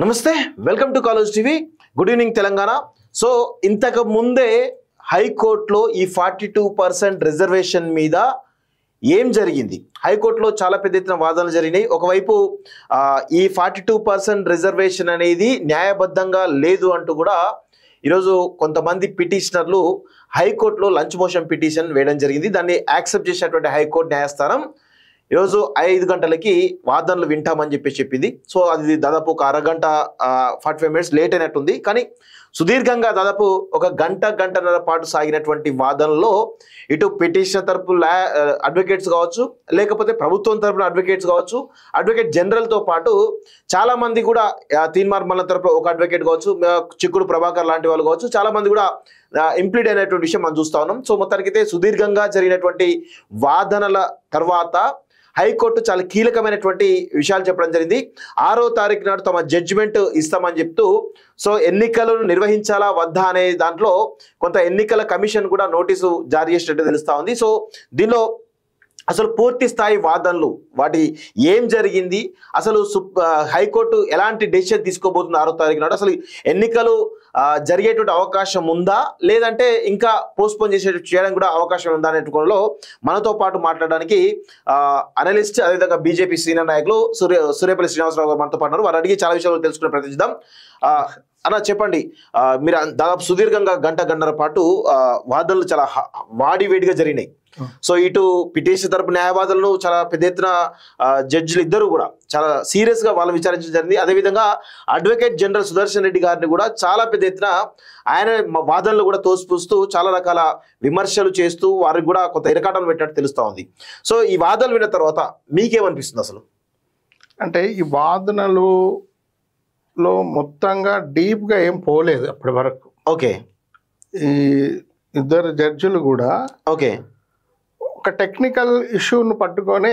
నమస్తే, welcome to college TV. Good evening Telangana. So ఇంతకు ముందే హైకోర్టులో ఈ 42% రిజర్వేషన్ మీద ఏం జరిగింది? హైకోర్టులో చాలా పెద్ద ఎత్తున వాదనలు జరిగినాయి. ఒకవైపు ఈ 42% రిజర్వేషన్ అనేది న్యాయబద్ధంగా లేదు అంటూ కూడా ఈరోజు కొంతమంది పిటిషనర్లు హైకోర్టులో లంచ్ మోషన్ పిటిషన్ వేయడం జరిగింది. దాన్ని యాక్సెప్ట్ చేసినటువంటి హైకోర్టు న్యాయస్థానం ఈరోజు 5 గంటలకి వాదనలు వింటామని చెప్పింది. సో అది దాదాపు ఒక అరగంట 45 మినిట్స్ లేట్ అయినట్టుంది. కానీ సుదీర్ఘంగా దాదాపు ఒక గంటన్నర పాటు సాగినటువంటి వాదనలో ఇటు పిటిషనర్ తరపు అడ్వకేట్స్ కావచ్చు, లేకపోతే ప్రభుత్వం తరపున అడ్వకేట్స్ కావచ్చు, అడ్వకేట్ జనరల్తో పాటు చాలా మంది కూడా తీన్మార్ మల్ల తరపు ఒక అడ్వకేట్ కావచ్చు, చిక్కుడు ప్రభాకర్ లాంటి వాళ్ళు కావచ్చు, చాలా మంది కూడా ఇంప్లీడ్ అయినటువంటి విషయం మనం చూస్తా ఉన్నాం. సో మొత్తానికైతే సుదీర్ఘంగా జరిగినటువంటి వాదనల తర్వాత హైకోర్టు చాలా కీలకమైనటువంటి విషయాలు చెప్పడం జరిగింది. 6వ తారీఖు నాడు తమ జడ్జిమెంట్ ఇస్తామని చెప్తూ సో ఎన్నికలను నిర్వహించాలా వద్దా అనే దాంట్లో కొంత ఎన్నికల కమిషన్ కూడా నోటీసు జారీ చేసినట్టు తెలుస్తా ఉంది. సో దీనిలో అసలు పూర్తి స్థాయి వాదనలు, వాటి ఏం జరిగింది, అసలు హైకోర్టు ఎలాంటి డెసిషన్ తీసుకోబోతుంది 6వ తారీఖు నాడు, అసలు ఎన్నికలు జరిగేటువంటి అవకాశం ఉందా, లేదంటే ఇంకా పోస్ట్పోన్ చేయడానికి కూడా అవకాశం ఉందా అనేటులో మనతో పాటు మాట్లాడడానికి అనలిస్ట్, అదేవిధంగా బీజేపీ సీనియర్ నాయకులు సూర్యపల్లి శ్రీనివాసరావు గారు మనతో పాటు. వారు అడిగి చాలా విషయాలు తెలుసుకునే ప్రయత్నిద్దాం. అన్న చెప్పండి, మీరు దాదాపు సుదీర్ఘంగా గంటన్నర పాటు వాదనలు చాలా వాడివేడిగా జరిగినాయి. సో ఇటు పిటిషన్ తరపు న్యాయవాదులను చాలా పెద్ద ఎత్తున జడ్జిలు ఇద్దరు కూడా చాలా సీరియస్ గా వాళ్ళు విచారించడం జరిగింది. అదేవిధంగా అడ్వకేట్ జనరల్ సుదర్శన్ రెడ్డి గారిని కూడా చాలా పెద్ద ఎత్తున ఆయన వాదనలు కూడా తోసిపుస్తూ చాలా రకాల విమర్శలు చేస్తూ వారికి కూడా కొంత ఇరకాటం పెట్టినట్టు తెలుస్తా ఉంది. సో ఈ వాదనలు విన్న తర్వాత మీకేమనిపిస్తుంది? అసలు అంటే ఈ వాదనలులో మొత్తంగా డీప్ గా ఏం పోలేదు అప్పటి వరకు. ఓకే, ఈ ఇద్దరు జడ్జిలు కూడా ఓకే ఒక టెక్నికల్ ఇష్యూను పట్టుకొని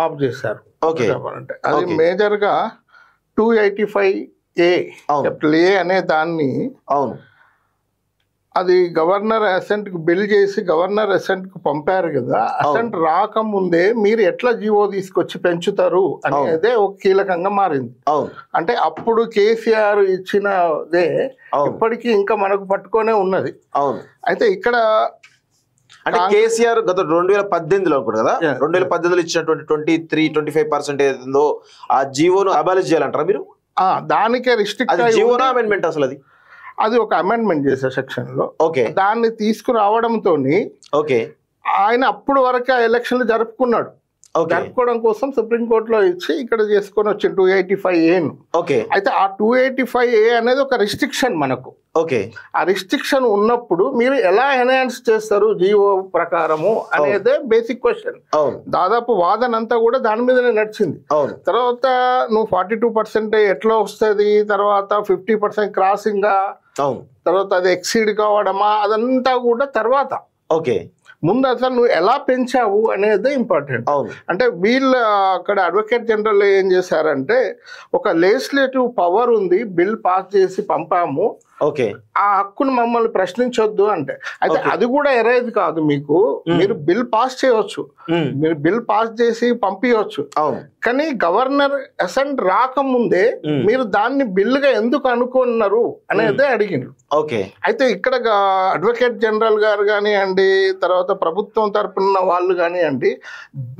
ఆఫ్ చేశారు. ఓకే, అంటే అది మేజర్ గా 285A అనే దాన్ని అవును అది గవర్నర్ అసెంట్ కు బిల్ చేసి గవర్నర్ అసెంట్ కు పంపారు కదా. అసెంట్ రాకముందే మీరు ఎట్లా జీవో తీసుకొచ్చి పెంచుతారు అనేదే ఒక కీలకంగా మారింది. అంటే అప్పుడు కేసీఆర్ ఇచ్చినదే ఇప్పటికీ ఇంకా మనకు పట్టుకొనే ఉన్నది. అయితే ఇక్కడ అంటే కేసీఆర్ గత 2018లో అనుకుంటా కదా, 2018లో ఇచ్చినటువంటి 23-25% ఏదో ఆ జీవోను అబాలిష్ చేయాలంటారా మీరు? దానికే రిస్ట్రిక్ట్ జీవోనా అమెండ్మెంట్? అసలు అది ఒక అమెండ్మెంట్ చేసే సెక్షన్ లో. ఓకే, దాన్ని తీసుకురావడంతో ఓకే ఆయన అప్పుడు వరకు ఆ ఎలక్షన్లు జరుపుకున్నాడు. జరుపుకోవడం కోసం సుప్రీంకోర్టులో ఇచ్చి ఇక్కడ చేసుకొని వచ్చింది 285A. ఓకే, అయితే ఆ 285A అనేది ఒక రిస్ట్రిక్షన్ మనకు. ఓకే, ఆ రిస్ట్రిక్షన్ ఉన్నప్పుడు మీరు ఎలా ఎన్హాన్స్ చేస్తారు జీవో ప్రకారము అనేదే బేసిక్ క్వశ్చన్. దాదాపు వాదన అంతా కూడా దాని మీదనే నడిచింది. తర్వాత నువ్వు 42% ఎట్లా వస్తుంది, తర్వాత 50% క్రాసింగ్, తర్వాత అది ఎక్సీడ్ కావడమా, అదంతా కూడా తర్వాత. ఓకే, ముందు అసలు నువ్వు ఎలా పెంచావు అనేది ఇంపార్టెంట్. అంటే వీళ్ళు అక్కడ అడ్వకేట్ జనరల్ ఏం చేశారంటే ఒక లెజిస్లేటివ్ పవర్ ఉంది, బిల్ పాస్ చేసి పంపాము, ఓకే, ఆ హక్కును మమ్మల్ని ప్రశ్నించొద్దు అంటే. అయితే అది కూడా ఎరైజ్ కాదు మీకు. మీరు బిల్ పాస్ చేయవచ్చు, మీరు బిల్ పాస్ చేసి పంపించవచ్చు, కానీ గవర్నర్ అసెంట్ రాకముందే మీరు దాన్ని బిల్లుగా ఎందుకు అనుకున్నారు అనేది అడిగిండ్రు. ఓకే, అయితే ఇక్కడ అడ్వకేట్ జనరల్ గారు కానివ్వండి, తర్వాత ప్రభుత్వం తరపున వాళ్ళు కానివ్వండి,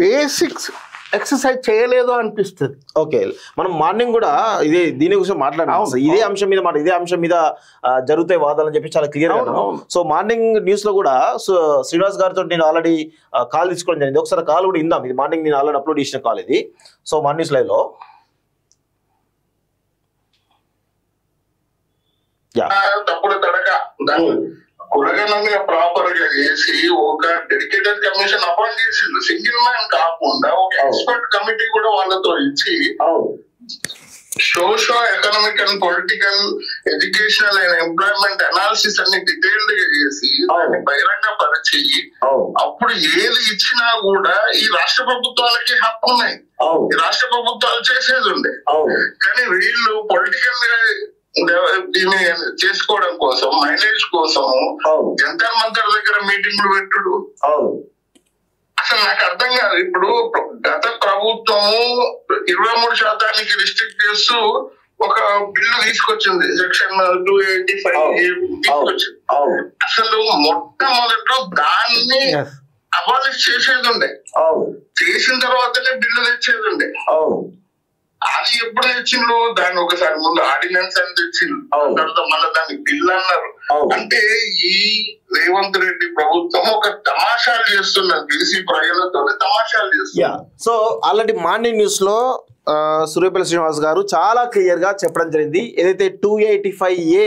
బేసిక్స్ ఎక్సర్సైజ్ చేయలేదు అనిపిస్తుంది. ఓకే, మనం మార్నింగ్ కూడా దీని గురించి మాట్లాడాం. ఇదే అంశం మీద జరుగుతాయి వాదాలు అని చెప్పి చాలా క్లియర్ గా. సో మార్నింగ్ న్యూస్ లో కూడా శ్రీనివాస్ గారితో నేను ఆల్రెడీ కాల్ తీసుకోవడం జరిగింది. ఒకసారి కాల్ కూడా ఇందాం. ఇది మార్నింగ్ నేను ఆల్రెడీ అప్లోడ్ చేసిన కాల్ ఇది. సో మార్నింగ్ న్యూస్ లైవ్ లో కులగణంగా ప్రాపర్ గా చేసి ఒక డెడికేటెడ్ కమిషన్ అపాయింట్ చేసిండు. సింగిల్ మ్యాన్ కాకుండా ఒక ఎక్స్పర్ట్ కమిటీ కూడా వాళ్ళతో ఇచ్చి socio economic and political, educational and employment analysis అన్ని డీటెయిల్డ్ గా చేసి దాన్ని బహిరంగ పరిచి అప్పుడు ఏది ఇచ్చినా కూడా ఈ రాష్ట్ర ప్రభుత్వాలకి హక్కు ఉన్నాయి, ఈ రాష్ట్ర ప్రభుత్వాలు చేసేది ఉండే. కానీ వీళ్ళు పొలిటికల్ దీన్ని చేసుకోవడం కోసం, మైలేజ్ కోసము జంతర్ మంతర్ దగ్గర మీటింగ్లు పెట్టుడు. అసలు నాకు అర్థం కాదు. ఇప్పుడు గత ప్రభుత్వము 23% రిస్ట్రిక్ట్ చేస్తూ ఒక బిల్లు తీసుకొచ్చింది, సెక్షన్ 285 తీసుకొచ్చింది. అసలు మొట్టమొదట్లో దాన్ని అబాలిష్ చేసేది ఉండే, చేసిన తర్వాతనే బిల్లు తెచ్చేది ఉండే. అది ఎప్పుడు తెచ్చిండ్రు, దాన్ని ఒకసారి ముందు ఆర్డినెన్స్ అని తెచ్చిండ్రు, తర్వాత మళ్ళీ దాన్ని బిల్ అన్నారు. అంటే ఈ రేవంత్ రెడ్డి ప్రభుత్వం ఒక తమాషాలు చేస్తున్నారు, బీసీ ప్రజలతో తమాషాలు చేస్తున్నారు. సో ఆల్రెడీ మార్నింగ్ న్యూస్ లో సూర్యపల్లి శ్రీనివాస్ గారు చాలా క్లియర్ గా చెప్పడం జరిగింది. ఏదైతే 285A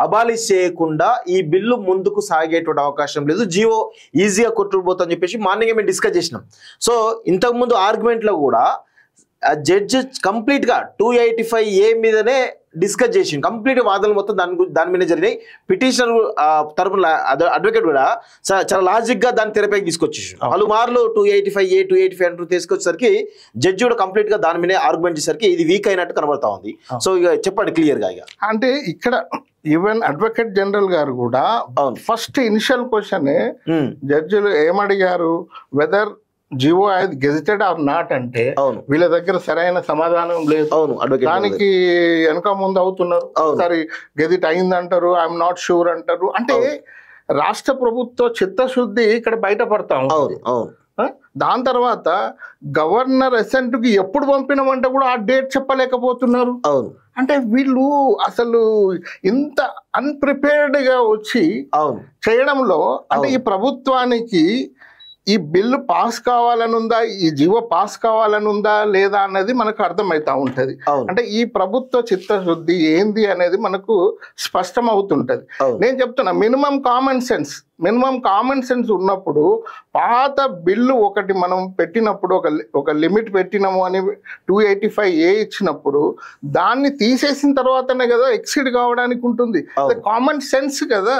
అబాలిష్ చేయకుండా ఈ బిల్లు ముందుకు సాగేటువంటి అవకాశం లేదు, జియో ఈజీగా కొట్టుకుపోతుందని చెప్పేసి మార్నింగ్ మేము డిస్కస్ చేసినాం. సో ఇంతకుముందు ఆర్గ్యుమెంట్ లో కూడా జడ్జి కంప్లీట్ గా 285A మీదనే డిస్కస్ చేసింది, కంప్లీట్ వాదనలు మొత్తం దాని మీద జరిగినాయి. పిటిషనర్ తరపున అడ్వకేట్ కూడా చాలా లాజిక్ గా దాన్ని తెరపైకి తీసుకొచ్చేసి పలుమార్లు 285A 285 అంటూ తీసుకొచ్చేసరికి జడ్జి కూడా కంప్లీట్ గా దాని మీద ఆర్గ్యుమెంట్ చేసరికి ఇది వీక్ అయినట్టు కనబడతా ఉంది. సో ఇక చెప్పండి క్లియర్ గా. ఇక అంటే ఇక్కడ ఈవెన్ అడ్వకేట్ జనరల్ గారు కూడా ఫస్ట్ ఇనిషియల్ క్వశ్చన్ జడ్జిలు ఏమడిగారు, వెదర్ జియో అది గెజిటెడ్ ఆర్ నాట్ అంటే వీళ్ళ దగ్గర సరైన సమాధానం లేదు. దానికి వెనక ముందు అవుతున్నారు, సరే గెజిట్ అయిందంటారు, ఐఎమ్ నాట్ షూర్ అంటారు. అంటే రాష్ట్ర ప్రభుత్వ చిత్తశుద్ధి ఇక్కడ బయటపడతా ఉంది. దాని తర్వాత గవర్నర్ అసెంట్ కి ఎప్పుడు పంపినామంటే కూడా ఆ డేట్ చెప్పలేకపోతున్నారు. అంటే వీళ్ళు అసలు ఇంత అన్ప్రిపేర్డ్ గా వచ్చి చేయడంలో అంటే ఈ ప్రభుత్వానికి ఈ బిల్లు పాస్ కావాలనుందా, ఈ జీవో పాస్ కావాలనుందా లేదా అన్నది మనకు అర్థమవుతా ఉంటది. అంటే ఈ ప్రభుత్వ చిత్తశుద్ధి ఏంది అనేది మనకు స్పష్టం అవుతుంటది. నేను చెప్తున్నా మినిమం కామన్ సెన్స్ ఉన్నప్పుడు పాత బిల్లు ఒకటి మనం పెట్టినప్పుడు ఒక లిమిట్ పెట్టినాము అని 285A ఇచ్చినప్పుడు దాన్ని తీసేసిన తర్వాతనే కదా ఎక్సీడ్ కావడానికి ఉంటుంది. కామన్ సెన్స్ కదా.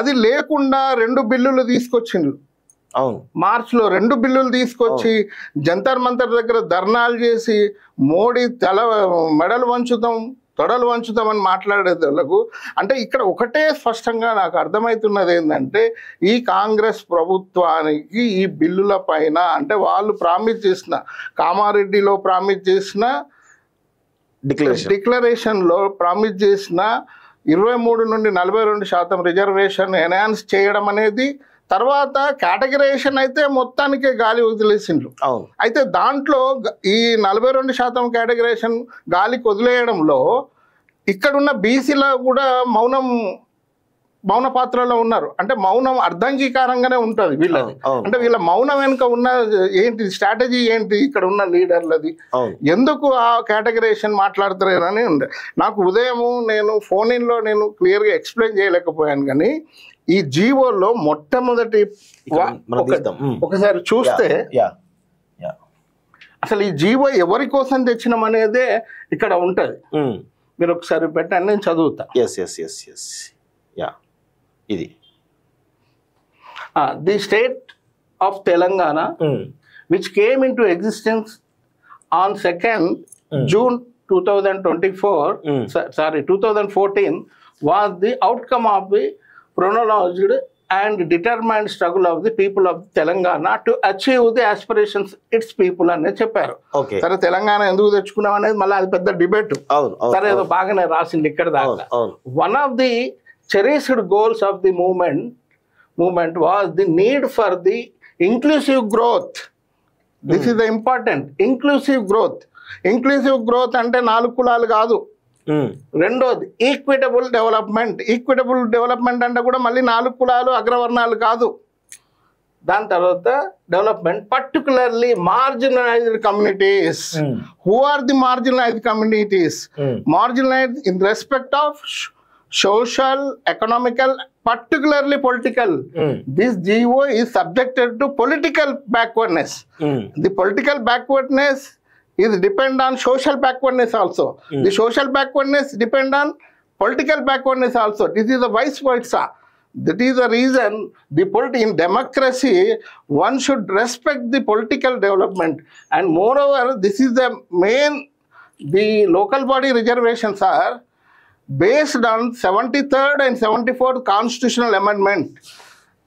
అది లేకుండా 2 బిల్లులు తీసుకొచ్చిండ్రు. మార్చ్ లో 2 బిల్లులు తీసుకొచ్చి జంతర్ మంతర్ దగ్గర ధర్నాలు చేసి మోడీ మెడలు తొడలు వంచుతాం అని మాట్లాడేది వాళ్ళకు. అంటే ఇక్కడ ఒకటే స్పష్టంగా నాకు అర్థమవుతున్నది ఏంటంటే ఈ కాంగ్రెస్ ప్రభుత్వానికి ఈ బిల్లుల పైన అంటే వాళ్ళు ప్రామిస్ చేసిన కామారెడ్డిలో ప్రామిస్ చేసిన డిక్లరేషన్ లో ప్రామిస్ చేసిన 23 నుండి 42% రిజర్వేషన్ ఎన్హాన్స్ చేయడం అనేది, తర్వాత కేటగరైజేషన్ అయితే మొత్తానికే గాలి వదిలేసిండ్రు. అయితే దాంట్లో ఈ 42% కేటగరైజేషన్ గాలికి వదిలేయడంలో ఇక్కడున్న బీసీలో కూడా మౌన పాత్రలో ఉన్నారు. అంటే మౌనం అర్ధంగీకారంగానే ఉంటుంది వీళ్ళది. అంటే వీళ్ళ మౌనం వెనుక ఉన్న ఏంటి స్ట్రాటజీ ఏంటి ఇక్కడ ఉన్న లీడర్లది, ఎందుకు ఆ కేటగరైజేషన్ మాట్లాడతారని ఉండే. నాకు ఉదయము నేను ఫోన్ ఇన్లో నేను క్లియర్గా ఎక్స్ప్లెయిన్ చేయలేకపోయాను. కానీ ఈ జీవోలో మొట్టమొదటి ఒకసారి చూస్తే అసలు ఈ జీవో ఎవరి కోసం తెచ్చినాం అనేదే ఇక్కడ ఉంటది. మీరు ఒకసారి పెట్టండి, నేను చదువుతా. ఇది the state of Telangana which came in to existence on 2nd June 2014 was the outcome of the prolonged and determined struggle of the people of Telangana to achieve the aspirations its people అని చెప్పారు. సరే తెలంగాణ ఎందుకు తెచ్చుకున్నాం అనేది మళ్ళీ అది పెద్ద debate. సరే ఏదో బాగానే రాసింది ఇక్కడ దాకా. One of the cherished goals of the movement was the need for the inclusive growth. This is the important inclusive growth. Inclusive growth అంటే 4 కులాలు కాదు. రెండోది ఈక్విటబుల్ డెవలప్మెంట్ అంటే కూడా మళ్ళీ 4 కులాలు అగ్రవర్ణాలు కాదు. దాని తర్వాత development particularly marginalised communities. Who are the marginalised communities? Marginalised in respect of social, economical, particularly political. This GO is subjected to political backwardness. The political backwardness is depend on social backwardness also. The social backwardness depend on political backwardness also. This is the vice versa. That is the reason in democracy one should respect the political development, and moreover this is the main, the local body reservations are based on 73rd and 74th constitutional amendment.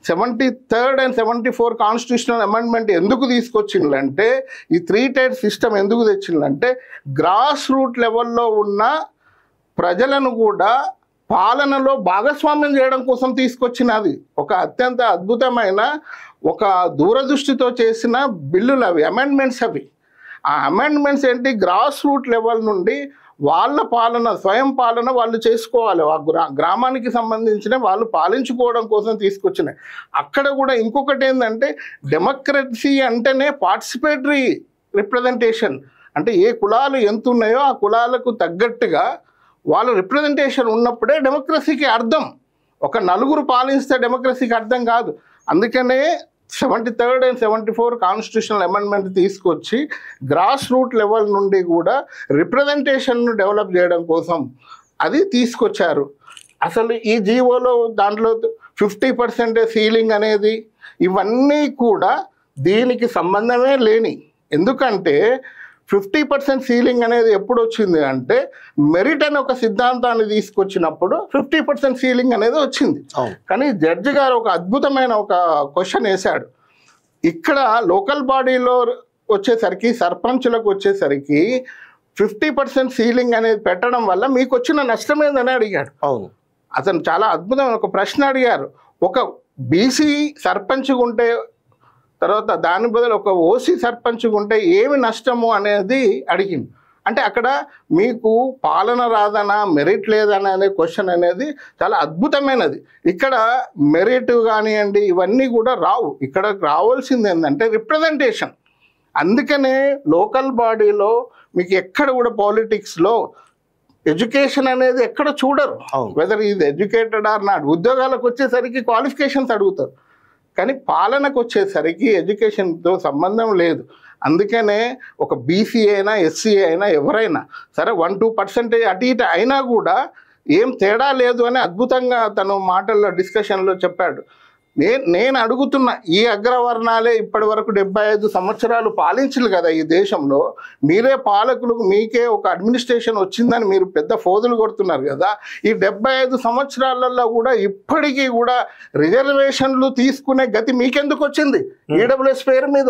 73rd and 74th constitutional amendment ఎందుకు తీసుకొచ్చిందంటే ఈ 3-tier system ఎందుకు తెచ్చిందంటే grass root లెవెల్లో ఉన్న ప్రజలను కూడా పాలనలో భాగస్వామ్యం చేయడం కోసం తీసుకొచ్చినది. ఒక అత్యంత అద్భుతమైన ఒక దూరదృష్టితో చేసిన బిల్లులు అవి, అమెండ్మెంట్స్ అవి. ఆ అమెండ్మెంట్స్ ఏంటి, గ్రాస్ రూట్ లెవెల్ నుండి వాళ్ళ పాలన, స్వయం పాలన వాళ్ళు చేసుకోవాలి. ఆ గ్రామానికి సంబంధించిన వాళ్ళు పాలించుకోవడం కోసం తీసుకొచ్చినాయి. అక్కడ కూడా ఇంకొకటి ఏంటంటే, డెమోక్రసీ అంటేనే పార్టిసిపేటరీ రిప్రజెంటేషన్. అంటే ఏ కులాలు ఎంత ఉన్నాయో ఆ కులాలకు తగ్గట్టుగా వాళ్ళ రిప్రజెంటేషన్ ఉన్నప్పుడే డెమోక్రసీకి అర్థం. ఒక నలుగురు పాలిస్తే డెమోక్రసీకి అర్థం కాదు. అందుకనే 73rd and 74 కాన్స్టిట్యూషనల్ అమెండ్మెంట్ తీసుకొచ్చి గ్రాస్ రూట్ లెవెల్ నుండి కూడా రిప్రజెంటేషన్ను డెవలప్ చేయడం కోసం అది తీసుకొచ్చారు. అసలు ఈ జీవోలో దాంట్లో 50% సీలింగ్ అనేది ఇవన్నీ కూడా దీనికి సంబంధమే లేని. ఎందుకంటే 50% సీలింగ్ అనేది ఎప్పుడు వచ్చింది అంటే, మెరిట్ అనే ఒక సిద్ధాంతాన్ని తీసుకొచ్చినప్పుడు 50% సీలింగ్ అనేది వచ్చింది. కానీ జడ్జి గారు ఒక అద్భుతమైన ఒక క్వశ్చన్ వేశాడు. ఇక్కడ లోకల్ బాడీలో వచ్చేసరికి, సర్పంచులకు వచ్చేసరికి 50% సీలింగ్ అనేది పెట్టడం వల్ల మీకు వచ్చిన నష్టం ఏందని అడిగాడు. అతను చాలా అద్భుతమైన ఒక ప్రశ్న అడిగారు. ఒక బీసీ సర్పంచ్ ఉంటే, తర్వాత దాని బదులు ఒక ఓసీ సర్పంచ్ ఉంటే ఏమి నష్టము అనేది అడిగింది. అంటే అక్కడ మీకు పాలన రాదనా, మెరిట్ లేదనా అనే క్వశ్చన్ అనేది చాలా అద్భుతమైనది. ఇక్కడ మెరిట్ కానివ్వండి ఇవన్నీ కూడా రావు. ఇక్కడ రావాల్సింది ఏంటంటే రిప్రజెంటేషన్. అందుకనే లోకల్ బాడీలో మీకు ఎక్కడ కూడా పాలిటిక్స్లో ఎడ్యుకేషన్ అనేది ఎక్కడ చూడరు. Whether is educated or not. ఉద్యోగాలకు వచ్చేసరికి క్వాలిఫికేషన్స్ అడుగుతారు, కానీ పాలనకు వచ్చేసరికి ఎడ్యుకేషన్తో సంబంధం లేదు. అందుకనే ఒక బీసీ అయినా, ఎస్సీ అయినా, ఎవరైనా సరే 1-2% అటు ఇటు అయినా కూడా ఏం తేడా లేదు అని అద్భుతంగా తను మాటల్లో డిస్కషన్లో చెప్పాడు. నేను అడుగుతున్నా, ఈ అగ్రవర్ణాలే ఇప్పటి వరకు 75 సంవత్సరాలు పాలించలు కదా ఈ దేశంలో. మీరే పాలకులు, మీకే ఒక అడ్మినిస్ట్రేషన్ వచ్చిందని మీరు పెద్ద ఫోజులు కొడుతున్నారు కదా. ఈ 75 సంవత్సరాలలో కూడా ఇప్పటికీ కూడా రిజర్వేషన్లు తీసుకునే గతి మీకెందుకు వచ్చింది? ఈడబ్ల్యూఎస్ పేరు మీద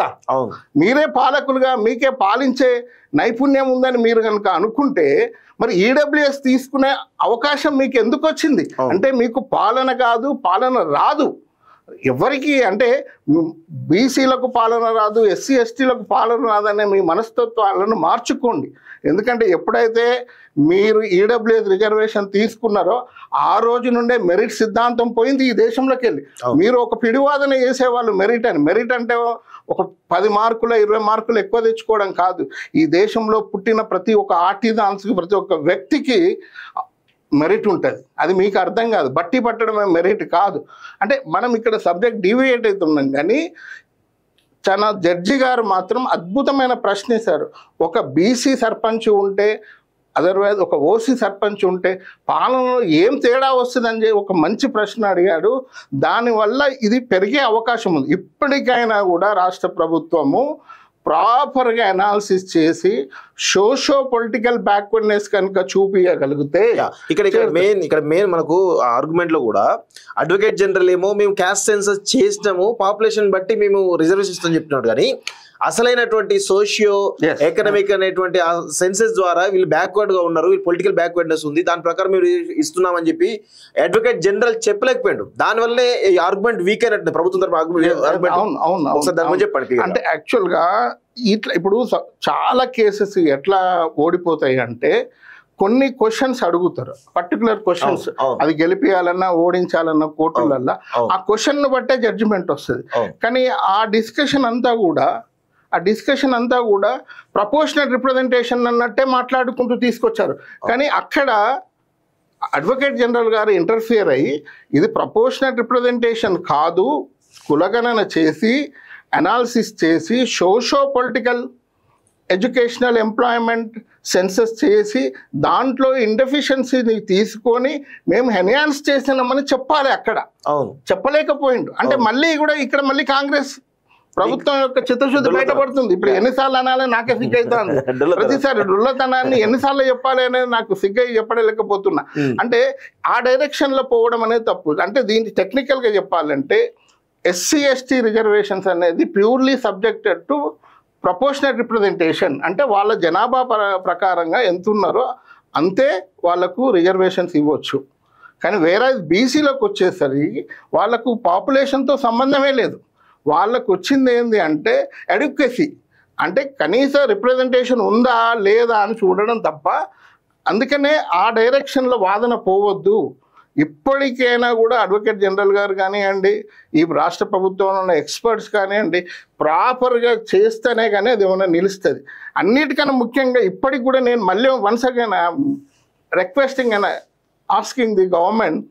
మీరే పాలకులుగా, మీకే పాలించే నైపుణ్యం ఉందని మీరు కనుక అనుకుంటే మరి ఈడబ్ల్యూఎస్ తీసుకునే అవకాశం మీకు ఎందుకు వచ్చింది? అంటే మీకు పాలన కాదు, పాలన రాదు. ఎవరికి అంటే బీసీలకు పాలన రాదు, ఎస్సీ ఎస్టీలకు పాలన రాదనే మీ మనస్తత్వాలను మార్చుకోండి. ఎందుకంటే ఎప్పుడైతే మీరు ఈడబ్ల్యూఎస్ రిజర్వేషన్ తీసుకున్నారో ఆ రోజు నుండే మెరిట్ సిద్ధాంతం పోయింది ఈ దేశంలోకి వెళ్ళి. మీరు ఒక పిడివాదన చేసేవాళ్ళు మెరిట్ అని. మెరిట్ అంటే ఒక 10 మార్కులు 20 మార్కులు ఎక్కువ తెచ్చుకోవడం కాదు. ఈ దేశంలో పుట్టిన ప్రతి ఒక్క ఆర్టిజాన్స్కి, ప్రతి ఒక్క వ్యక్తికి మెరిట్ ఉంటుంది. అది మీకు అర్థం కాదు. బట్టి పట్టడమే మెరిట్ కాదు. అంటే మనం ఇక్కడ సబ్జెక్ట్ డివియేట్ అవుతున్నాం. కానీ చాలా జడ్జి గారు మాత్రం అద్భుతమైన ప్రశ్న వేశారు. ఒక బీసీ సర్పంచ్ ఉంటే, అదర్వైజ్ ఒక ఓసీ సర్పంచ్ ఉంటే పాలనలో ఏం తేడా వస్తుందని చెప్పి ఒక మంచి ప్రశ్న అడిగాడు. దానివల్ల ఇది పెరిగే అవకాశం ఉంది. ఇప్పటికైనా కూడా రాష్ట్ర ప్రభుత్వము ప్రాపర్గా అనాలిసిస్ చేసి సోషో పొలిటికల్ బ్యాక్వర్డ్నెస్ కనుక చూపించగలిగితే, ఇక్కడ మెయిన్ మనకు ఆర్గ్యుమెంట్ లో కూడా అడ్వకేట్ జనరల్ ఏమో మేము క్యాస్ట్ సెన్సస్ చేసినాము, పాపులేషన్ బట్టి మేము రిజర్వేషన్ ఇస్తామని చెప్తున్నాడు. కానీ అసలైనటువంటి సోషియో ఎకనామిక్ అనేటువంటి సెన్సెస్ ద్వారా వీళ్ళు బ్యాక్వర్డ్ గా ఉన్నారు, వీళ్ళు పొలిటికల్ బ్యాక్వర్డ్నెస్ ఉంది, దాని ప్రకారం మీరు ఇస్తున్నామని చెప్పి అడ్వకేట్ జనరల్ చెప్పలేకపోయాడు. దానివల్లే ఈ ఆర్గ్యుమెంట్ వీక్ అయినట్టు ప్రభుత్వం తరఫు ఆర్గ్యుమెంట్ చెప్పండి. అంటే యాక్చువల్ గా ఇట్లా ఇప్పుడు చాలా కేసెస్ ఎట్లా ఓడిపోతాయి అంటే, కొన్ని క్వశ్చన్స్ అడుగుతారు, పర్టికులర్ క్వశ్చన్స్, అది గెలిపియాలన్నా ఓడించాలన్నా కోర్టులల్లో ఆ క్వశ్చన్ బట్టే జడ్జిమెంట్ వస్తుంది. కానీ ఆ డిస్కషన్ అంతా కూడా ప్రపోర్షనల్ రిప్రజెంటేషన్ అన్నట్టే మాట్లాడుకుంటూ తీసుకొచ్చారు. కానీ అక్కడ అడ్వకేట్ జనరల్ గారు ఇంటర్ఫియర్ అయ్యి ఇది ప్రపోర్షనల్ రిప్రజెంటేషన్ కాదు, కులగణన చేసి అనాలిసిస్ చేసి socio political educational employment census చేసి దాంట్లో ఇండెఫిషియన్సీని తీసుకొని మేము ఎన్హాన్స్ చేసినామని చెప్పాలి. అక్కడ చెప్పలేకపోయిండు. అంటే మళ్ళీ కూడా ఇక్కడ మళ్ళీ కాంగ్రెస్ ప్రభుత్వం యొక్క చిత్తశుద్ధి బయటపడుతుంది. ఇప్పుడు ఎన్నిసార్లు అనాలి నాకే సిగ్గైతుంది. ప్రతిసారి డుల్లతనాన్ని ఎన్నిసార్లు చెప్పాలి అనేది నాకు సిగ్గై చెప్పలేకపోతున్నా. అంటే ఆ డైరెక్షన్ లో పోవడం అనేది తప్పు. అంటే దీనికి టెక్నికల్ గా చెప్పాలంటే ఎస్సీ ఎస్టీ రిజర్వేషన్స్ అనేది purely subjected to proportional representation. అంటే వాళ్ళ జనాభా ప్రకారంగా ఎంత ఉన్నారో అంతే వాళ్ళకు రిజర్వేషన్స్ ఇవ్వచ్చు. కానీ వేరే బీసీలకు వచ్చేసరికి వాళ్ళకు పాపులేషన్తో సంబంధమే లేదు. వాళ్ళకు వచ్చింది ఏంది అంటే ఎడ్యుకేసీ, అంటే కనీస రిప్రజెంటేషన్ ఉందా లేదా అని చూడడం తప్ప. అందుకనే ఆ డైరెక్షన్లో వాదన పోవద్దు. ఇప్పటికైనా కూడా అడ్వకేట్ జనరల్ గారు కానివ్వండి, ఈ రాష్ట్ర ప్రభుత్వంలో ఉన్న ఎక్స్పర్ట్స్ కానివ్వండి, ప్రాపర్గా చేస్తేనే కానీ అది ఏమైనా నిలుస్తుంది. అన్నిటికన్నా ముఖ్యంగా ఇప్పటికి కూడా నేను మళ్ళీ once again requesting and asking the government,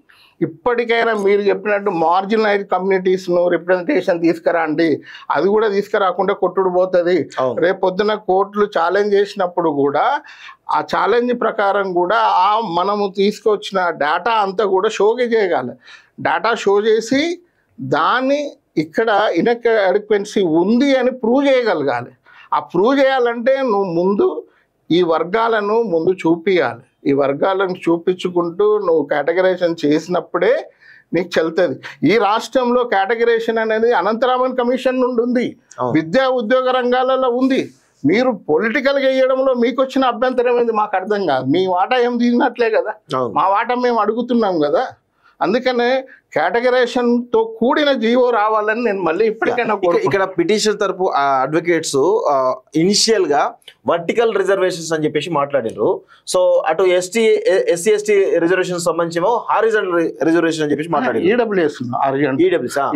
ఇప్పటికైనా మీరు చెప్పినట్టు మార్జినలైజ్ కమ్యూనిటీస్ను రిప్రజెంటేషన్ తీసుకురండి. అది కూడా తీసుకురాకుండా కొట్టుడు పోతుంది. రేపు పొద్దున కోర్టులు ఛాలెంజ్ చేసినప్పుడు కూడా ఆ ఛాలెంజ్ ప్రకారం కూడా మనము తీసుకొచ్చిన డేటా అంతా కూడా షోకి చేయగల, డేటా షో చేసి దాన్ని ఇక్కడ ఇన్ఎక్వెన్సీ ఉంది అని ప్రూవ్ చేయగలగాలి. ఆ ప్రూవ్ చేయాలంటే నువ్వు ముందు ఈ వర్గాలను ముందు చూపించాలి. ఈ వర్గాలను చూపించుకుంటూ నువ్వు కేటగరైజేషన్ చేసినప్పుడే నీకు చెల్తుంది. ఈ రాష్ట్రంలో కేటగరైజేషన్ అనేది అనంతరామన్ కమిషన్ నుండి ఉంది, విద్యా ఉద్యోగ రంగాలలో ఉంది. మీరు పొలిటికల్గా వేయడంలో మీకు వచ్చిన అభ్యంతరం ఏంది మాకు అర్థం కాదు. మీ వాటా ఏం తీసినట్లే కదా, మా వాటా మేము అడుగుతున్నాం కదా. అందుకనే కేటగరైజేషన్తో కూడిన జీవో రావాలని నేను మళ్ళీ ఇప్పటికైనా ఇక్కడ పిటిషన్ తరపు అడ్వకేట్స్ ఇనిషియల్ గా వర్టికల్ రిజర్వేషన్స్ అని చెప్పేసి మాట్లాడారు. సో అటు ఎస్సీ ఎస్టీ రిజర్వేషన్ సంబంధించేమో హారిజాంటల్ రిజర్వేషన్ అని చెప్పేసి మాట్లాడారు.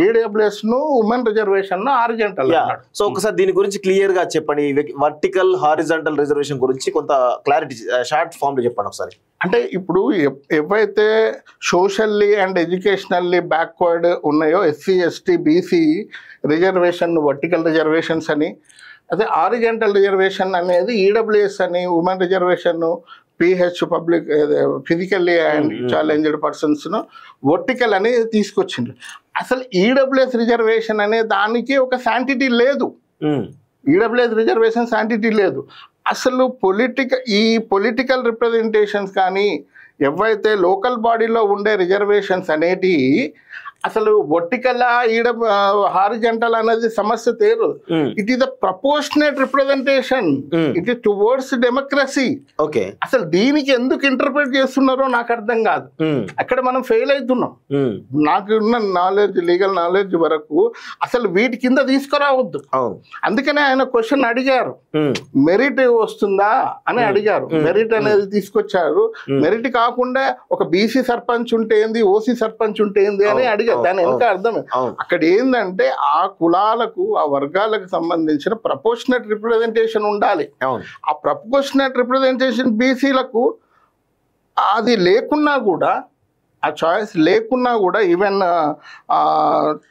ఈడబ్ల్యూఎస్ ను ఉమెన్ రిజర్వేషన్ హారిజాంటల్. సో ఒకసారి దీని గురించి క్లియర్ గా చెప్పండి. వర్టికల్ హారిజాంటల్ రిజర్వేషన్ గురించి కొంత క్లారిటీ షార్ట్ ఫామ్ లో చెప్పండి ఒకసారి. అంటే ఇప్పుడు ఎవరైతే సోషల్లీ అండ్ ఎడ్యుకేషనల్లీ బ్యాక్వర్డ్ ఉన్నాయో SC ST BC reservation vertical reservations అని, అదే హారిజాంటల్ రిజర్వేషన్ అనేది ఈడబ్ల్యూఎస్ అని women reservation PH public physically and challenged పర్సన్స్ను వర్టికల్ అని తీసుకొచ్చింది. అసలు ఈడబ్ల్యూఎస్ రిజర్వేషన్ అనే దానికి ఒక శాంటిటీ లేదు. ఈడబ్ల్యూఎస్ రిజర్వేషన్ శాంటిటీ లేదు. అసలు ఈ పొలిటికల్ రిప్రజెంటేషన్స్ కానీ ఎవైతే లోకల్ బాడీలో ఉండే రిజర్వేషన్స్ అనేటి అసలు వర్టికల్ హారిజాంటల్ అనేది సమస్య తేరు. It is a proportionate representation, it is towards democracy. అసలు దీనికి ఎందుకు ఇంటర్ప్రిట్ చేస్తున్నారో నాకు అర్థం కాదు. అక్కడ మనం ఫెయిల్ అవుతున్నాం. నాకున్న నాలెడ్జ్, లీగల్ నాలెడ్జ్ వరకు అసలు వీటి కింద తీసుకురావద్దు. అందుకనే ఆయన క్వశ్చన్ అడిగారు, మెరిట్ వస్తుందా అని అడిగారు. మెరిట్ అనేది తీసుకొచ్చారు. మెరిట్ కాకుండా ఒక బీసీ సర్పంచ్ ఉంటే ఏంది, ఓసీ సర్పంచ్ ఉంటే ఏంది అని అడిగారు. దాని వెనక అర్థమే అక్కడ ఏంటంటే ఆ కులాలకు ఆ వర్గాలకు సంబంధించిన ప్రపోర్షనేట్ రిప్రజెంటేషన్ ఉండాలి. ఆ ప్రపోర్షనేట్ రిప్రజెంటేషన్ బీసీలకు అది లేకున్నా కూడా, ఆ చాయిస్ లేకున్నా కూడా, ఈవెన్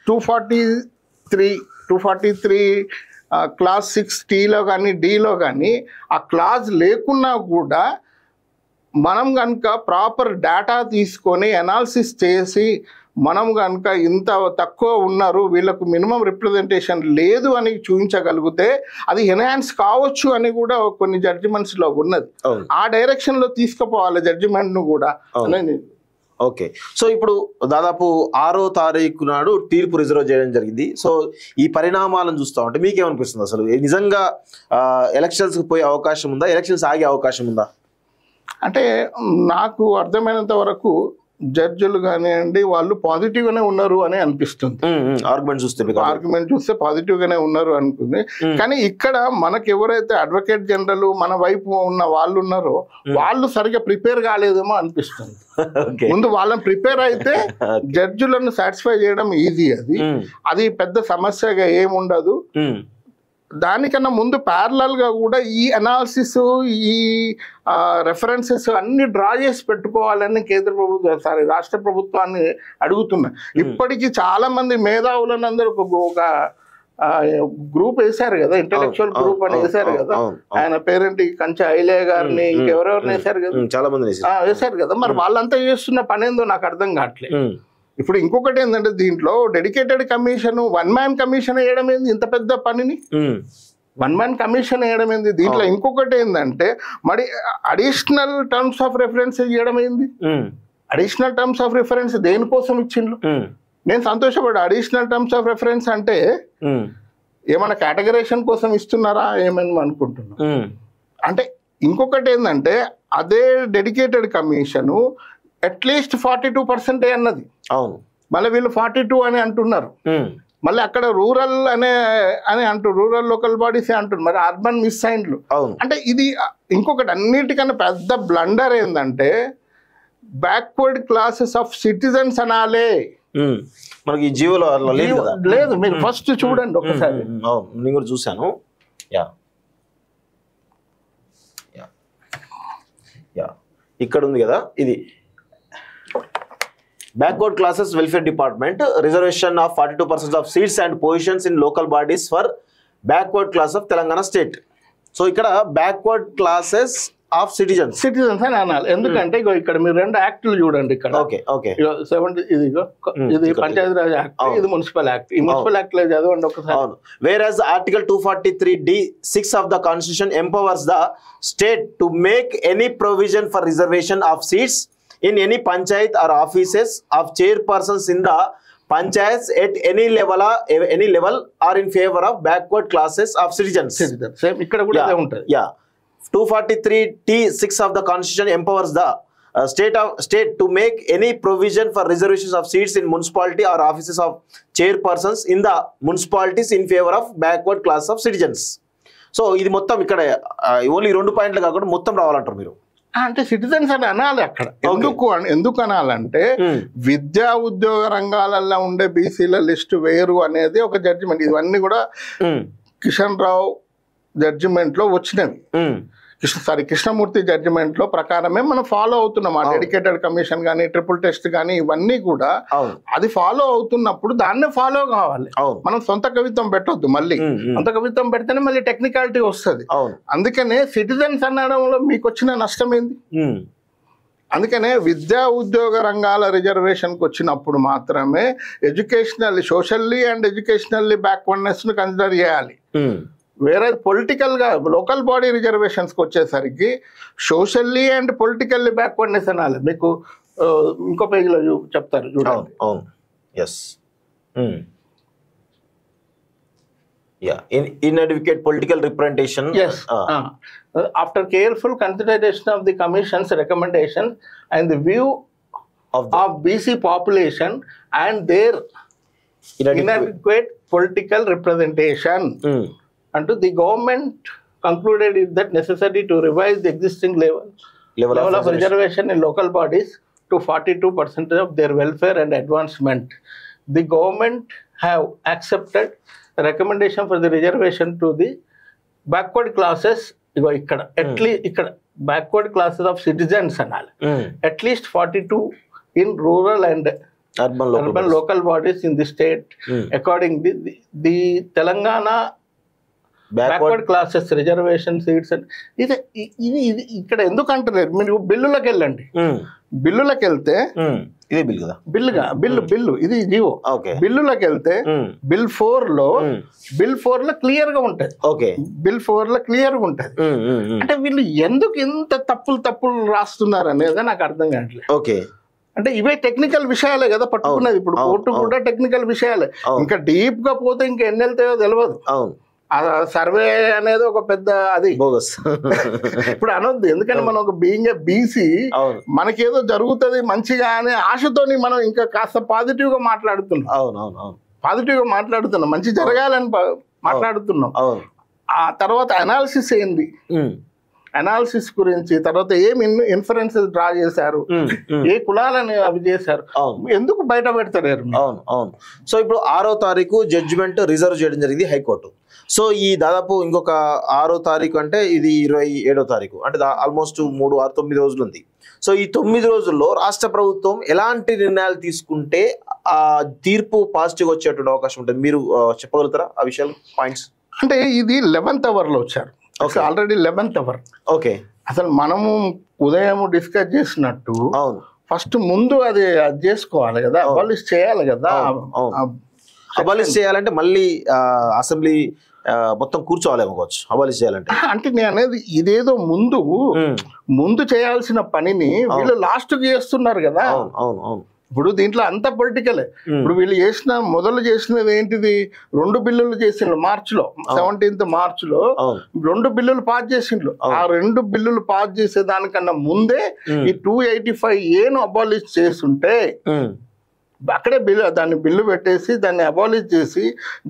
243 క్లాస్ 6Tలో కానీ Dలో కానీ ఆ క్లాజ్ లేకున్నా కూడా మనం కనుక ప్రాపర్ డేటా తీసుకొని అనాలిసిస్ చేసి మనం కనుక ఇంత తక్కువ ఉన్నారు, వీళ్ళకు మినిమం రిప్రజెంటేషన్ లేదు అని చూపించగలిగితే అది ఎన్హాన్స్ కావచ్చు అని కూడా కొన్ని జడ్జిమెంట్స్లో ఉన్నది. ఆ డైరెక్షన్లో తీసుకుపోవాలి జడ్జిమెంట్ను కూడా. ఓకే, సో ఇప్పుడు దాదాపు 6వ తారీఖు నాడు తీర్పు రిజర్వ్ చేయడం జరిగింది. సో ఈ పరిణామాలను చూస్తా ఉంటే మీకేమనిపిస్తుంది? అసలు నిజంగా ఎలక్షన్స్కి పోయే అవకాశం ఉందా? ఎలక్షన్స్ ఆగే అవకాశం ఉందా? అంటే నాకు అర్థమైనంత వరకు జడ్జిలు కానివ్వండి వాళ్ళు పాజిటివ్గానే ఉన్నారు అని అనిపిస్తుంది. ఆర్గ్యుమెంట్ చూస్తే పాజిటివ్గానే ఉన్నారు అనుకుంది. కానీ ఇక్కడ మనకు ఎవరైతే అడ్వకేట్ జనరల్ మన వైపు ఉన్న వాళ్ళు ఉన్నారో వాళ్ళు సరిగ్గా ప్రిపేర్ కాలేదేమో అనిపిస్తుంది. ముందు వాళ్ళని ప్రిపేర్ అయితే జడ్జిలను సాటిస్ఫై చేయడం ఈజీ. అది పెద్ద సమస్యగా ఏముండదు. దానికన్నా ముందు ప్యారలల్గా కూడా ఈ అనాలిసిస్, ఈ రెఫరెన్సెస్ అన్ని డ్రా చేసి పెట్టుకోవాలని రాష్ట్ర ప్రభుత్వాన్ని అడుగుతున్నా. ఇప్పటికీ చాలా మంది మేధావులను అందరూ ఒక గ్రూప్ వేశారు కదా, ఇంటలెక్చువల్ గ్రూప్ అని వేశారు కదా. ఆయన పేరెంట్ కంచె ఐలయ్య గారిని ఇంకెవరెవరిని వేశారు కదా, చాలా మంది వేశారు కదా. మరి వాళ్ళంతా చేస్తున్న పని ఏందో నాకు అర్థం కావట్లేదు. ఇప్పుడు ఇంకొకటి ఏంటంటే దీంట్లో డెడికేటెడ్ కమిషన్, 1 మ్యాన్ కమిషన్ వేయడం ఏంది ఇంత పెద్ద పనిని? 1 మ్యాన్ కమిషన్ వేయడం ఏంది? దీంట్లో ఇంకొకటి ఏంటంటే మరి అడిషనల్ టర్మ్స్ ఆఫ్ రెఫరెన్స్ ఇవ్వడం ఏంది? అడిషనల్ టర్మ్స్ ఆఫ్ రెఫరెన్స్ దేనికోసం ఇచ్చిండ్రు? నేను సంతోషపడ్డా. అడిషనల్ టర్మ్స్ ఆఫ్ రెఫరెన్స్ అంటే ఏమైనా కేటగరైజేషన్ కోసం ఇస్తున్నారా ఏమని అనుకుంటున్నా. అంటే ఇంకొకటి ఏంటంటే అదే డెడికేటెడ్ కమిషన్ అట్లీస్ట్ 42% అన్నది. అవును. మళ్ళీ వీళ్ళు 42 అని అంటున్నారు. మళ్ళీ అక్కడ రూరల్ అని అంటారు, రూరల్ లోకల్ బాడీస్ అంటున్నారు, మరి అర్బన్ మిస్ అయిండ్లు. అంటే ఇది ఇంకొకటి అన్నిటికన్నా పెద్ద బ్లండర్ ఏంటంటే బ్యాక్వర్డ్ క్లాసెస్ ఆఫ్ సిటిజన్స్ అనాలే. మనకి జీవోలో లేదు, మీరు ఫస్ట్ చూడండి ఒకసారి. నేను కూడా చూశాను. ఇక్కడ ఉంది కదా, ఇది backward classes welfare department, reservation of 42% of seats and positions in local bodies for backward class of Telangana state. So ఇక్కడ backward classes of citizens అని అనాలి. ఎందుకంటే ఇక్కడ మీరు 2 యాక్టులు చూడండి. ఇక్కడ ఇది పంచాయతీరాజ్ యాక్ట్, ఇది మున్సిపల్ యాక్ట్. ఈ మున్సిపల్ యాక్ట్ లో చదవండి ఒకసారి. Whereas article 243d(6) of the constitution empowers the state to make any provision for reservation of seats in any panchayat or offices of chairpersons in the panchayats at any level or in favor of backward classes of citizens. ఇక్కడ కూడా అదే ఉంటుంది. 243(t)(6) of the constitution empowers the state to make any provision for reservations of seats in municipality or offices of chairpersons in the municipalities in favor of backward class of citizens. So ఇది మొత్తం ఇక్కడ only 2 పాయింట్లు కాకుండా మొత్తం రావాలంటారు మీరు. అంటే citizens అని అనాలి అక్కడ. ఎందుకు అనాలంటే విద్యా ఉద్యోగ రంగాలలో ఉండే బీసీల లిస్టు వేరు అనేది ఒక జడ్జిమెంట్. ఇవన్నీ కూడా కిషన్ రావు జడ్జిమెంట్ లో వచ్చినవి. కృష్ణమూర్తి జడ్జిమెంట్ లో ప్రకారమే మనం ఫాలో అవుతున్నాం. ఆ డెడికేటెడ్ కమిషన్ కానీ ట్రిపుల్ టెస్ట్ కానీ ఇవన్నీ కూడా అది ఫాలో అవుతున్నప్పుడు దాన్నే ఫాలో కావాలి. మనం సొంత కవిత్వం పెట్టొద్దు. మళ్ళీ సొంత కవిత్వం పెడితేనే మళ్ళీ టెక్నికాలిటీ వస్తుంది. అందుకనే సిటిజన్స్ అనడంలో మీకు వచ్చిన నష్టం ఏంది? అందుకనే విద్యా ఉద్యోగ రంగాల రిజర్వేషన్కి వచ్చినప్పుడు మాత్రమే సోషల్లీ అండ్ ఎడ్యుకేషనల్లీ బ్యాక్వర్డ్నెస్ ను కన్సిడర్ చేయాలి. వేరే పొలిటికల్ గా లోకల్ బాడీ రిజర్వేషన్స్కి వచ్చేసరికి సోషల్లీ అండ్ పొలిటికల్లీ బ్యాక్వర్డ్నెస్ అనాలి. మీకు ఇంకో పేజీలో చెప్తారు చూడండి. inadequate political representation. Yes. After careful consideration of the commission's recommendation and the view of BC population and their inadequate political representation, and the government concluded it that necessary to revise the existing level of reservation in local bodies to 42% of their welfare and advancement. The government have accepted the recommendation for the reservation to the backward classes. ఇక్కడ ఇక్కడ backward classes of citizens అనాలి. At least 42 in rural and urban local bodies in the state. Accordingly, the Telangana backward classes reservation seats ఇది ఇక్కడ ఎందుకు అంటున్నారు? మీరు బిల్లులకు వెళ్ళండి. బిల్లులకు వెళ్తే ఇదే బిల్ కదా, బిల్లు ఇది జీవో. బిల్లులకు వెళ్తే బిల్ 4 లో క్లియర్ గా ఉంటది. బిల్ 4 లో క్లియర్ గా ఉంటది. అంటే వీళ్ళు ఎందుకు ఇంత తప్పులు రాస్తున్నారు అనేది నాకు అర్థం కావట్లేదు. అంటే ఇవే టెక్నికల్ విషయాలే కదా పట్టుకున్నది. ఇప్పుడు కోర్టు కూడా టెక్నికల్ విషయాలే. ఇంకా డీప్ గా పోతే ఇంకా ఎన్ని వెళ్తాయో తెలియదు. సర్వే అనేది ఒక పెద్ద అది ఇప్పుడు అనొద్దు. ఎందుకంటే మనం ఒక బీయింగ్ ఏ బీసీ మనకేదో జరుగుతుంది మంచిగా అనే ఆశతోని మనం ఇంకా కాస్త పాజిటివ్ గా మాట్లాడుతున్నాం, మంచి జరగాలని మాట్లాడుతున్నాం. ఆ తర్వాత అనాలిసిస్ ఏంది, అనాలిసిస్ గురించి, తర్వాత ఏం ఇన్ఫరెన్సెస్ డ్రా చేశారు, ఏ కులాలని అవి చేశారు, ఎందుకు బయట పెడతారు? సో ఇప్పుడు 6వ తారీఖు జడ్జిమెంట్ రిజర్వ్ చేయడం జరిగింది హైకోర్టు. సో ఈ దాదాపు ఇంకొక 6వ తారీఖు అంటే ఇది 27వ తారీఖు, అంటే ఆల్మోస్ట్ 3, 6, 9 రోజులు ఉంది. సో ఈ 9 రోజుల్లో రాష్ట్ర ప్రభుత్వం ఎలాంటి నిర్ణయాలు తీసుకుంటే ఆ తీర్పు పాజిటివ్ వచ్చేటువంటి అవకాశం ఉంటుంది? మీరు చెప్పగలుగుతారా ఆ విషయాలు, పాయింట్స్? అంటే ఇది 11th అవర్లో వచ్చారు. Already 11th hour. అసలు మనము ఉదయం డిస్కస్ చేసినట్టు ఫస్ట్ ముందు అది చేసుకోవాలి కదా, అబాలిష్ చేయాలి కదా. అబాలిష్ చేయాలంటే మళ్ళీ అసెంబ్లీ మొత్తం కూర్చోవాలేమోవచ్చు అబాలిష్ చేయాలంటే. అంటే నేను అనేది ఇదేదో ముందు చేయాల్సిన పనిని వీళ్ళు లాస్ట్ కి చేస్తున్నారు కదా. ఇప్పుడు దీంట్లో అంత పొలిటికలే. ఇప్పుడు వీళ్ళు మొదలు చేసినది ఏంటిది, 2 బిల్లులు చేసిండ్రు మార్చిలో, 17th మార్చిలో 2 బిల్లులు పాస్ చేసిండ్రు. ఆ 2 బిల్లులు పాస్ చేసే దానికన్నా ముందే ఈ 285A అబాలిష్ చేస్తుంటే అక్కడే దాన్ని బిల్లు పెట్టేసి దాన్ని అబాలిష్ చేసి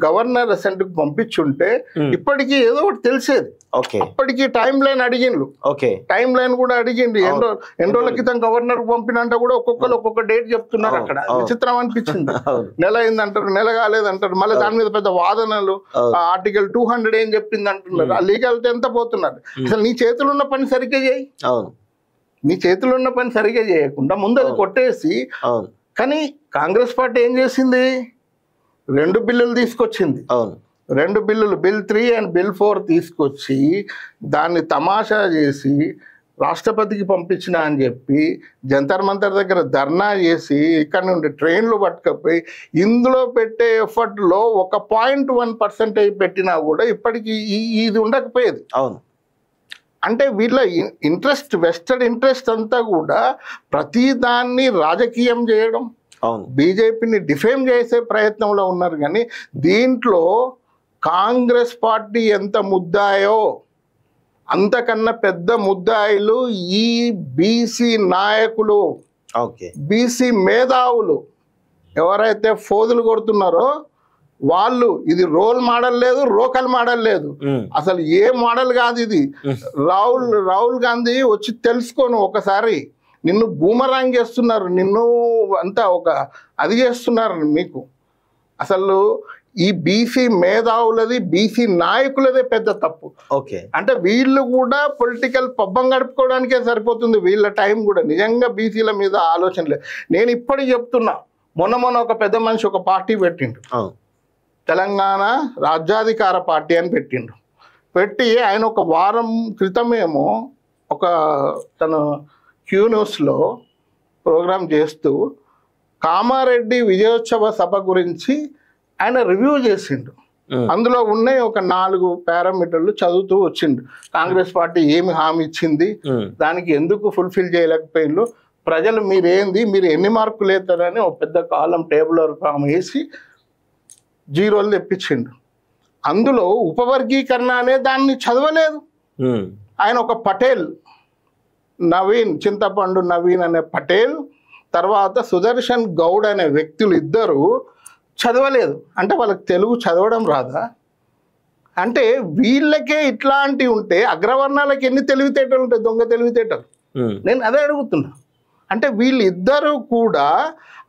గవర్నర్ అసెంట్కి పంపించుంటే ఇప్పటికీ ఏదో ఒకటి తెలిసేది. అప్పటికి టైం లైన్ అడిగిండ్రు, టైం లైన్ కూడా అడిగిండ్రు. ఎన్ని రోజుల క్రితం గవర్నర్ పంపినంటే కూడా ఒక్కొక్కరు ఒక్కొక్క డేట్ చెప్తున్నారు. అక్కడ విచిత్రం అనిపించింది. నెల అయిందంటారు, నెల కాలేదంటారు, మళ్ళీ దాని మీద పెద్ద వాదనలు. ఆర్టికల్ 200 ఏం చెప్పింది అంటున్నారు. ఆ లీగాలిటీ ఎంత పోతున్నారు. అసలు నీ చేతులు ఉన్న పని సరిగ్గా చేయి. నీ చేతులు ఉన్న పని సరిగ్గా చేయకుండా ముందు అది కొట్టేసి. కానీ కాంగ్రెస్ పార్టీ ఏం చేసింది, 2 బిల్లులు తీసుకొచ్చింది. 2 బిల్లులు, బిల్ 3 అండ్ బిల్ 4 తీసుకొచ్చి దాన్ని తమాషా చేసి రాష్ట్రపతికి పంపించిన అని చెప్పి జంతర్ మంతర్ దగ్గర ధర్నా చేసి ఇక్కడ నుండి ట్రైన్లు పట్టుకపోయి ఇందులో పెట్టే ఎఫర్ట్లో 1.1% పెట్టినా కూడా ఇప్పటికీ ఇది ఉండకపోయేది. అంటే వీళ్ళ ఇంట్రెస్ట్, వెస్టెడ్ ఇంట్రెస్ట్ అంతా కూడా ప్రతి దాన్ని రాజకీయం చేయడం, బీజేపీని డిఫేమ్ చేసే ప్రయత్నంలో ఉన్నారు. కానీ దీంట్లో కాంగ్రెస్ పార్టీ ఎంత ముద్దాయో అంతకన్నా పెద్ద ముద్దాయిలు ఈ బీసీ నాయకులు, బీసీ మేధావులు ఎవరైతే ఫోజులు కొడుతున్నారో వాళ్ళు. ఇది రోల్ మోడల్ లేదు, రోకల్ మోడల్ లేదు, అసలు ఏ మోడల్ కాదు ఇది. రాహుల్ గాంధీ వచ్చి తెలుసుకోను ఒకసారి, నిన్ను బూమరాంగ్ చేస్తున్నారు, నిన్ను అంతా అది చేస్తున్నారు మీకు. అసలు ఈ బీసీ మేధావులది, బీసీ నాయకులదే పెద్ద తప్పు. అంటే వీళ్ళు కూడా పొలిటికల్ పబ్బం గడుపుకోవడానికే సరిపోతుంది వీళ్ళ టైం కూడా. నిజంగా బీసీల మీద ఆలోచన లేదు. నేను ఇప్పటికి చెప్తున్నా, మొన్న ఒక పెద్ద మనిషి ఒక పార్టీ పెట్టిండు, తెలంగాణ రాజ్యాధికార పార్టీ అని పెట్టిండు. పెట్టి ఆయన ఒక వారం క్రితమేమో తన క్యూ న్యూస్లో ప్రోగ్రామ్ చేస్తూ కామారెడ్డి విజయోత్సవ సభ గురించి ఆయన రివ్యూ చేసిండు. అందులో ఉన్నాయి ఒక 4 పారామీటర్లు చదువుతూ వచ్చిండు. కాంగ్రెస్ పార్టీ ఏమి హామీ ఇచ్చింది, దానికి ఎందుకు ఫుల్ఫిల్ చేయలేకపోయిండ్రు, ప్రజలు మీరేంది, మీరు ఎన్ని మార్కులు వేస్తారని ఒక పెద్ద కాలం టేబుల్ ఫామ్ వేసి 0 తెప్పించిండు. అందులో ఉపవర్గీకరణ అనే దాన్ని చదవలేదు ఆయన. ఒక పటేల్, చింతపండు నవీన్ అనే పటేల్, తర్వాత సుదర్శన్ గౌడ్ అనే వ్యక్తులు ఇద్దరు చదవలేదు. అంటే వాళ్ళకి తెలుగు చదవడం రాదా? అంటే వీళ్ళకే ఇట్లాంటివి ఉంటే అగ్రవర్ణాలకు ఎన్ని తెలివితేటలు ఉంటాయి, దొంగ తెలివితేటలు. నేను అదే అడుగుతున్నా. అంటే వీళ్ళిద్దరూ కూడా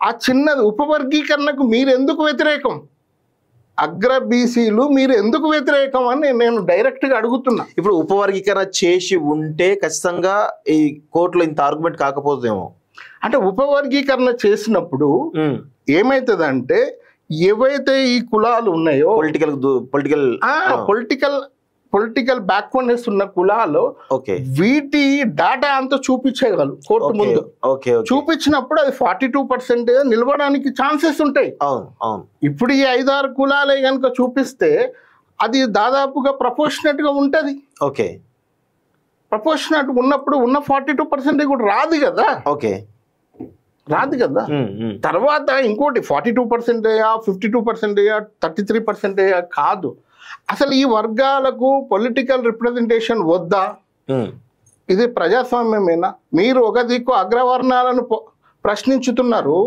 ఆ చిన్నది ఉపవర్గీకరణకు మీరు ఎందుకు వ్యతిరేకం, అగ్ర బీసీలు మీరు ఎందుకు వ్యతిరేకం అని నేను డైరెక్ట్గా అడుగుతున్నా. ఇప్పుడు ఉపవర్గీకరణ చేసి ఉంటే ఖచ్చితంగా ఈ కోర్టులో ఇంత ఆర్గ్యుమెంట్ కాకపోతేమో. అంటే ఉపవర్గీకరణ చేసినప్పుడు ఏమైతుందంటే ఏవైతే ఈ కులాలు ఉన్నాయో పొలిటికల్ బ్యాక్వర్డ్నెస్ ఉన్న కులాలు వీటి డాటా అంతా చూపించగలరు కోర్టు ముందు. చూపించినప్పుడు అది 42% నిలవడానికి ఛాన్సెస్ ఉంటాయి. ఇప్పుడు ఈ 5-6 కులాలే కనుక చూపిస్తే అది దాదాపుగా ప్రపోర్షనేట్ గా ఉంటది. ప్రపోర్షనేట్ ఉన్నప్పుడు ఉన్న 42% కూడా రాదు కదా. రాదు కదా. తర్వాత ఇంకోటి 42% 52% 33% కాదు. అసలు ఈ వర్గాలకు పొలిటికల్ రిప్రజెంటేషన్ వద్దా? ఇది ప్రజాస్వామ్యమేనా? మీరు ఒక దిక్కు అగ్రవర్ణాలను ప్రశ్నించుతున్నారు,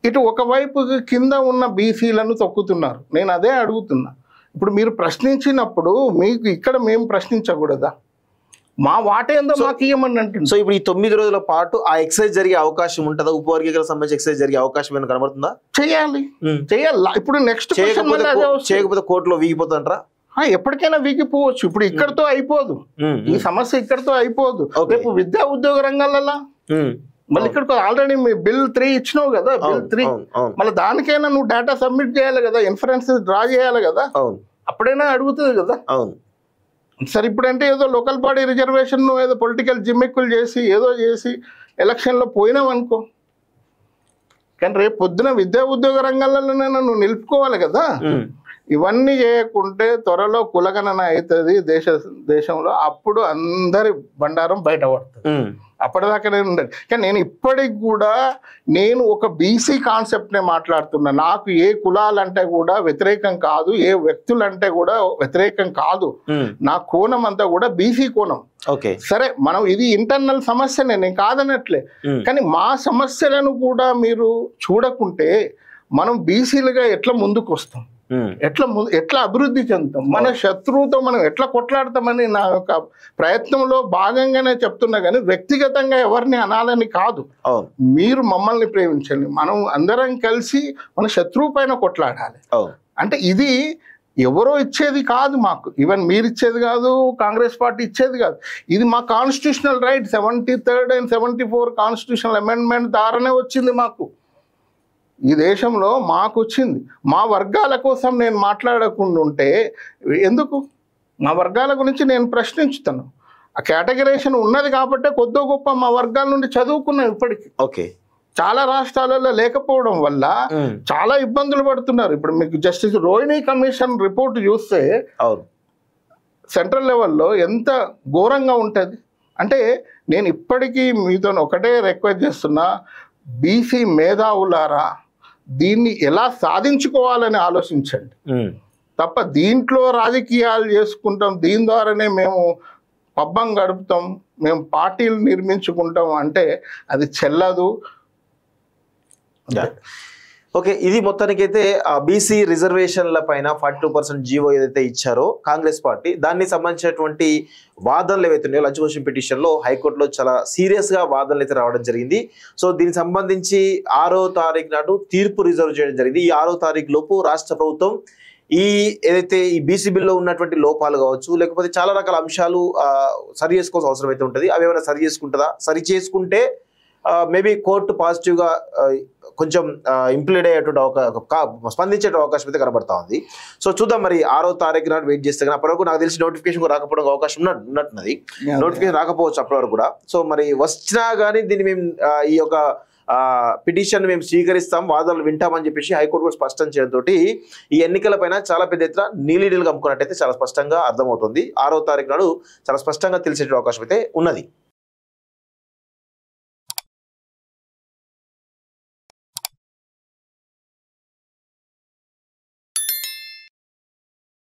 ఇటు ఒకవైపు కింద ఉన్న బీసీలను తొక్కుతున్నారు. నేను అదే అడుగుతున్నా. ఇప్పుడు మీరు ప్రశ్నించినప్పుడు మీకు ఇక్కడ మేము ప్రశ్నించకూడదా? మా వాటేందో మాకు ఇవ్వమని అంటుంది. సో ఇప్పుడు ఈ 9 రోజుల పాటు ఆ ఎక్సైజ్ జరిగే అవకాశం ఉంటుందా? ఉపవర్గీకరణ సంబంధించి ఎక్సైజ్ జరిగే అవకాశం ఏమైనా కనబడుతుందా? చేయాలి. ఇప్పుడు నెక్స్ట్ చేయకపోతే కోర్టులో వీగిపోతుంటారా? ఎప్పటికైనా వీగిపోవచ్చు. ఇప్పుడు ఇక్కడతో అయిపోదు, ఈ సమస్య ఇక్కడతో అయిపోదు. రేపు విద్యా ఉద్యోగ రంగాలలో మళ్ళీ ఇక్కడ ఆల్రెడీ మీ బిల్ 3 ఇచ్చినావు కదా, బిల్ 3 మళ్ళీ దానికైనా నువ్వు డేటా సబ్మిట్ చేయాలి కదా, ఇన్ఫరెన్సెస్ డ్రా చేయాలి కదా, అప్పుడైనా అడుగుతుంది కదా. సరే ఇప్పుడంటే ఏదో లోకల్ బాడీ రిజర్వేషన్ ఏదో పొలిటికల్ జిమ్మిక్కులు చేసి ఏదో చేసి ఎలక్షన్లో పోయినావు అనుకో, కానీ రేపు పొద్దున విద్యా ఉద్యోగ రంగాలలోనైనా నువ్వు నిలుపుకోవాలి కదా. ఇవన్నీ చేయకుంటే త్వరలో కులగణన అవుతుంది దేశంలో, అప్పుడు అందరి బండారం బయటపడుతుంది. అప్పటిదాకానే ఉండదు. కానీ నేను ఇప్పటికి కూడా నేను ఒక బీసీ కాన్సెప్ట్నే మాట్లాడుతున్నా. నాకు ఏ కులాలంటే కూడా వ్యతిరేకం కాదు, ఏ వ్యక్తులంటే కూడా వ్యతిరేకం కాదు. నా కోణం అంతా కూడా బీసీ కోణం. సరే, మనం ఇది ఇంటర్నల్ సమస్యనే, నేను కాదనట్లే. కానీ మా సమస్యలను కూడా మీరు చూడకుంటే మనం బీసీలుగా ఎట్లా ముందుకు వస్తాం, ఎట్లా అభివృద్ధి చెందుతాం, మన శత్రువుతో మనం ఎట్లా కొట్లాడతామని నా యొక్క ప్రయత్నంలో భాగంగానే చెప్తున్నా. కానీ వ్యక్తిగతంగా ఎవరిని అనాలని కాదు. మీరు మమ్మల్ని ప్రేమించండి, మనం అందరం కలిసి మన శత్రువు పైన కొట్లాడాలి. అంటే ఇది ఎవరో ఇచ్చేది కాదు మాకు, ఈవెన్ మీరు ఇచ్చేది కాదు, కాంగ్రెస్ పార్టీ ఇచ్చేది కాదు. ఇది మా constitutional right. 73rd and 74 constitutional amendment ద్వారానే వచ్చింది మాకు. ఈ దేశంలో మాకు వచ్చింది. మా వర్గాల కోసం నేను మాట్లాడకుండా ఉంటే ఎందుకు? మా వర్గాల గురించి నేను ప్రశ్నించుతాను. ఆ కేటగరైజేషన్ ఉన్నది కాబట్టి కొద్దో గొప్ప మా వర్గాల నుండి చదువుకున్నాం. ఇప్పటికి చాలా రాష్ట్రాలలో లేకపోవడం వల్ల చాలా ఇబ్బందులు పడుతున్నారు. ఇప్పుడు మీకు జస్టిస్ రోహిణి కమిషన్ రిపోర్ట్ చూస్తే సెంట్రల్ లెవెల్లో ఎంత ఘోరంగా ఉంటుంది అంటే, నేను ఇప్పటికీ మీతో ఒకటే రిక్వెస్ట్ చేస్తున్నా, బీసీ మేధావులారా దీన్ని ఎలా సాధించుకోవాలని ఆలోచించండి తప్ప దీంట్లో రాజకీయాలు చేసుకుంటాం, దీని ద్వారానే మేము పబ్బం గడుపుతాం, మేము పార్టీలు నిర్మించుకుంటాం అంటే అది చెల్లదు. ఓకే, ఇది మొత్తానికైతే బీసీ రిజర్వేషన్ల పైన 42% జీవో ఏదైతే ఇచ్చారో కాంగ్రెస్ పార్టీ, దాన్ని సంబంధించినటువంటి వాదనలు ఏవైతే ఉన్నాయో లంచ్ మోషన్ పిటిషన్లో హైకోర్టులో చాలా సీరియస్గా వాదనలు అయితే రావడం జరిగింది. సో దీనికి సంబంధించి 6వ తారీఖు నాడు తీర్పు రిజర్వ్ చేయడం జరిగింది. ఈ 6వ తారీఖు లోపు రాష్ట్ర ప్రభుత్వం ఏదైతే ఈ బీసీ బిల్లో ఉన్నటువంటి లోపాలు కావచ్చు, లేకపోతే చాలా రకాల అంశాలు సరి చేసుకోవాల్సిన అవసరం అయితే ఉంటుంది. అవి ఏమైనా సరి చేసుకుంటుందా? సరి చేసుకుంటే మేబీ కోర్టు పాజిటివ్గా కొంచెం ఇంప్లీడ్ అయ్యేటువంటి స్పందించే అవకాశం అయితే కనబడతా ఉంది. సో చూద్దాం, మరి 6వ తారీఖు నాడు వెయిట్ చేస్తే అప్పటి వరకు నాకు తెలిసి నోటిఫికేషన్ రాకపోవడం అవకాశం ఉన్నట్టున్నది. నోటిఫికేషన్ రాకపోవచ్చు అప్పటి వరకు కూడా. సో మరి వచ్చినా కానీ దీన్ని మేము ఈ యొక్క పిటిషన్ మేము స్వీకరిస్తాం, వాదనలు వింటామని చెప్పేసి హైకోర్టు కూడా స్పష్టం చేయడంతో ఈ ఎన్నికల పైన చాలా పెద్ద ఎత్తున నీలిడీలు కమ్ముకున్నట్టయితే చాలా స్పష్టంగా అర్థమవుతుంది. 6వ తారీఖు నాడు చాలా స్పష్టంగా తెలిసే అవకాశం అయితే ఉన్నది.